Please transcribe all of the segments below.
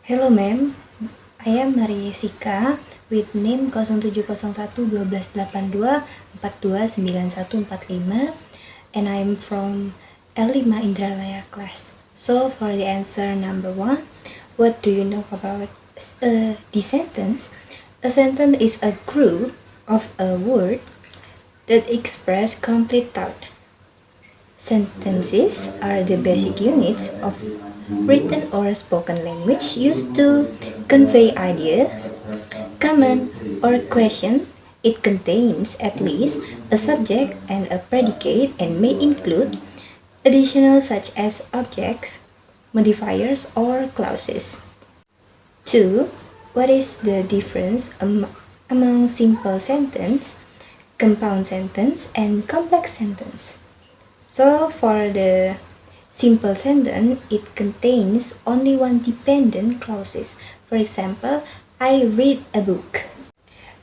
Hello ma'am, I am Yesica with name 07012182429145 and I am from L5 Indralaya class. So for the answer number 1, what do you know about the sentence? A sentence is a group of a word that express complete thought. Sentences are the basic units of written or spoken language used to convey ideas, comment, or question. It contains at least a subject and a predicate and may include additional such as objects, modifiers, or clauses. 2. What is the difference among simple sentence, compound sentence, and complex sentence? So for the simple sentence, it contains only one dependent clauses. For example, I read a book.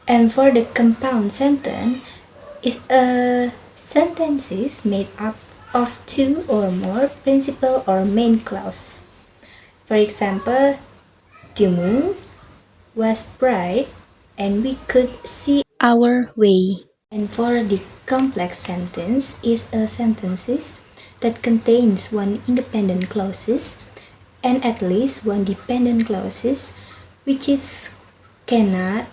And for the compound sentence, is a sentences made up of two or more principal or main clauses. For example, the moon was bright and we could see our way. And for the complex sentence is a sentences that contains one independent clauses and at least one dependent clauses which cannot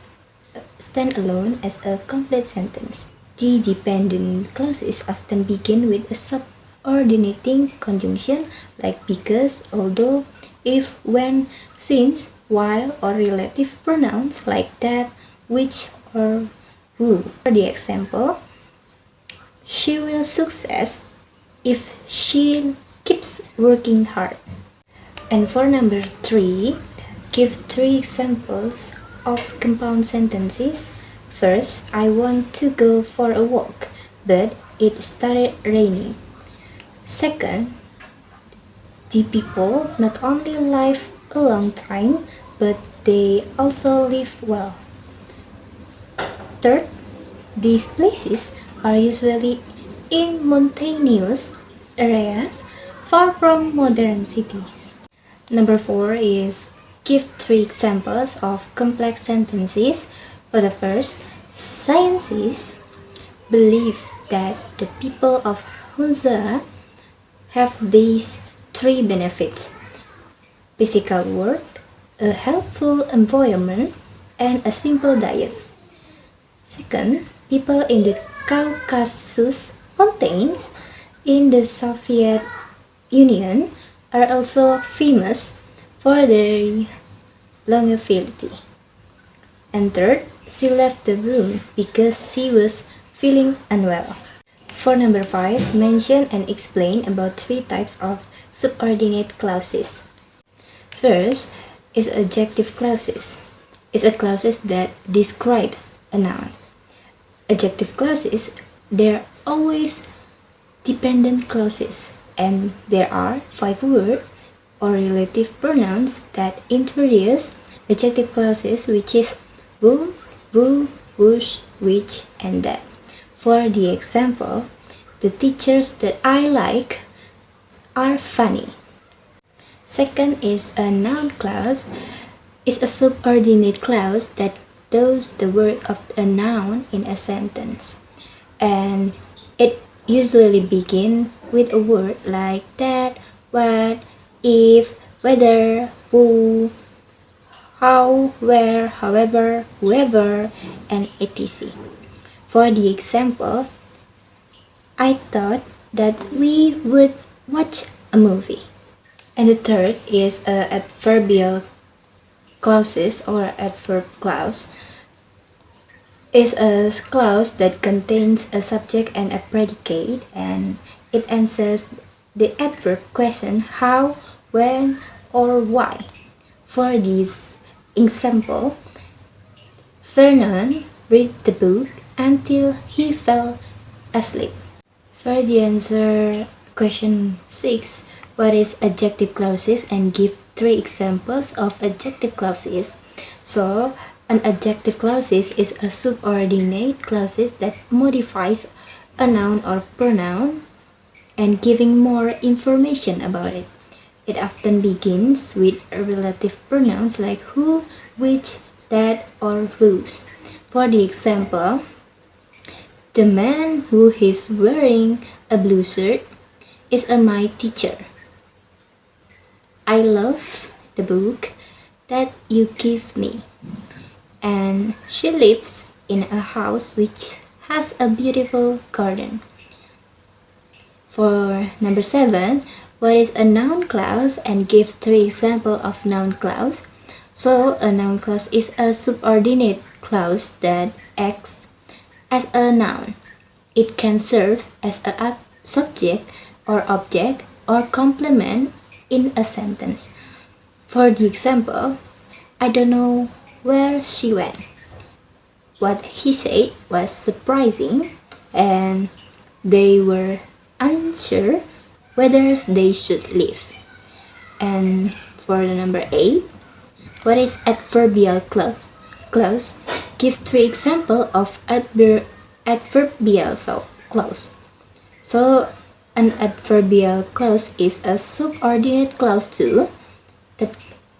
stand alone as a complete sentence. The dependent clauses often begin with a subordinating conjunction like because, although, if, when, since, while, or relative pronouns like that, which, or who. For the example, she will succeed if she keeps working hard. And for number 3, give 3 examples of compound sentences. First, I want to go for a walk, but it started raining. Second, the people not only live a long time, but they also live well. Third, these places are usually in mountainous areas far from modern cities. Number 4 is give 3 examples of complex sentences. For the first, scientists believe that the people of Hunza have these 3 benefits: physical work, a helpful environment, and a simple diet. Second, people in the Caucasus Mountains in the Soviet Union are also famous for their longevity. And third, she left the room because she was feeling unwell. For number 5, mention and explain about 3 types of subordinate clauses. First is adjective clauses. It's a clauses that describes a noun. Adjective clauses, they're always dependent clauses, and there are 5 words or relative pronouns that introduce adjective clauses, which is who, who, whose, which, and that. For the example, the teachers that I like are funny. Second is a noun clause. It's a subordinate clause that does the work of a noun in a sentence, and it usually begins with a word like that, what, if, whether, who, how, where, however, whoever, and etc. For the example, I thought that we would watch a movie. And the third is adverbial clauses or adverb clause. Is a clause that contains a subject and a predicate, and it answers the adverb question how, when, or why. For this example, Vernon read the book until he fell asleep. For the answer question 6, what is adjective clauses, and give 3 examples of adjective clauses. So an adjective clauses is a subordinate clauses that modifies a noun or pronoun and giving more information about it. It often begins with relative pronouns like who, which, that, or whose. For the example, the man who is wearing a blue shirt is my teacher. I love the book that you give me. And she lives in a house which has a beautiful garden. For number 7, what is a noun clause and give 3 examples of noun clause. So a noun clause is a subordinate clause that acts as a noun. It can serve as a subject or object or complement in a sentence. For the example, I don't know where she went. What he said was surprising and they were unsure whether they should leave. And for the number 8, what is adverbial clause? Give 3 examples of adverbial clause. So an adverbial clause is a subordinate clause too that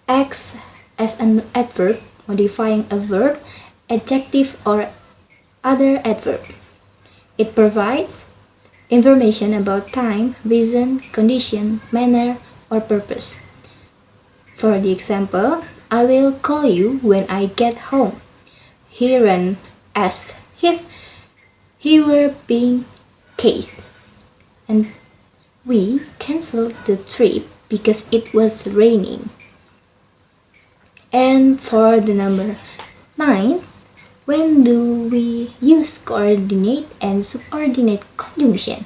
acts as an adverb modifying a verb, adjective, or other adverb. It provides information about time, reason, condition, manner, or purpose. For the example, I will call you when I get home. He ran as if he were being chased. And we canceled the trip because it was raining. And for the number 9, when do we use coordinate and subordinate conjunction?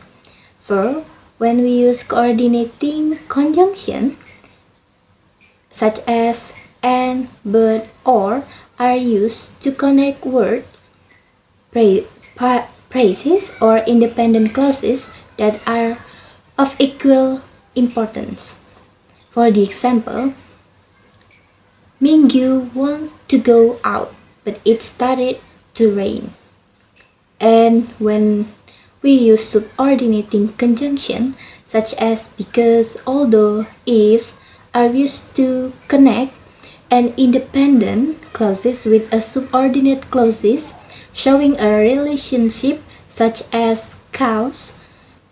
So, when we use coordinating conjunction, such as and, but, or, are used to connect word, phrases, or independent clauses that are of equal importance. For the example, Mingyu wanted to go out, but it started to rain. And when we use subordinating conjunction, such as because, although, if, are used to connect an independent clauses with a subordinate clauses, showing a relationship such as cause,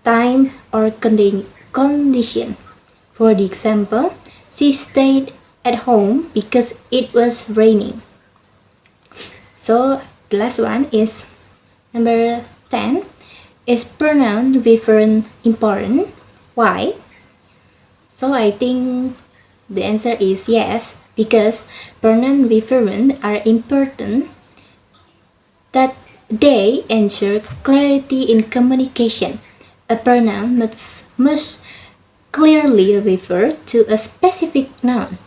time, or condition. For the example, she stayed at home because it was raining. So the last one is number 10. Is pronoun referent important? Why? So I think the answer is yes, because pronoun referent are important that they ensure clarity in communication. A pronoun must clearly refer to a specific noun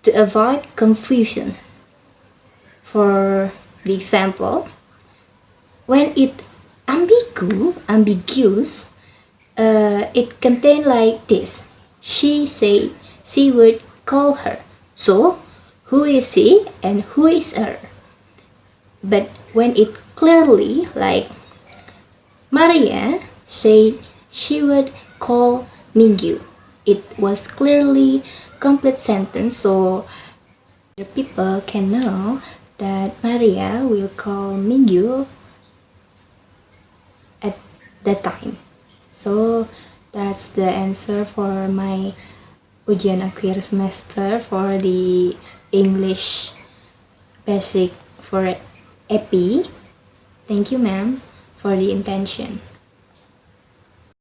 to avoid confusion. For the example, when it ambiguous, it contains like this. She said she would call her. So, who is she and who is her? But when it clearly like Maria said she would call Mingyu, it was clearly complete sentence, so the people can know that Maria will call Mingyu at that time. So that's the answer for my ujian akhir semester for the English basic for EP. Thank you, ma'am, for the intention.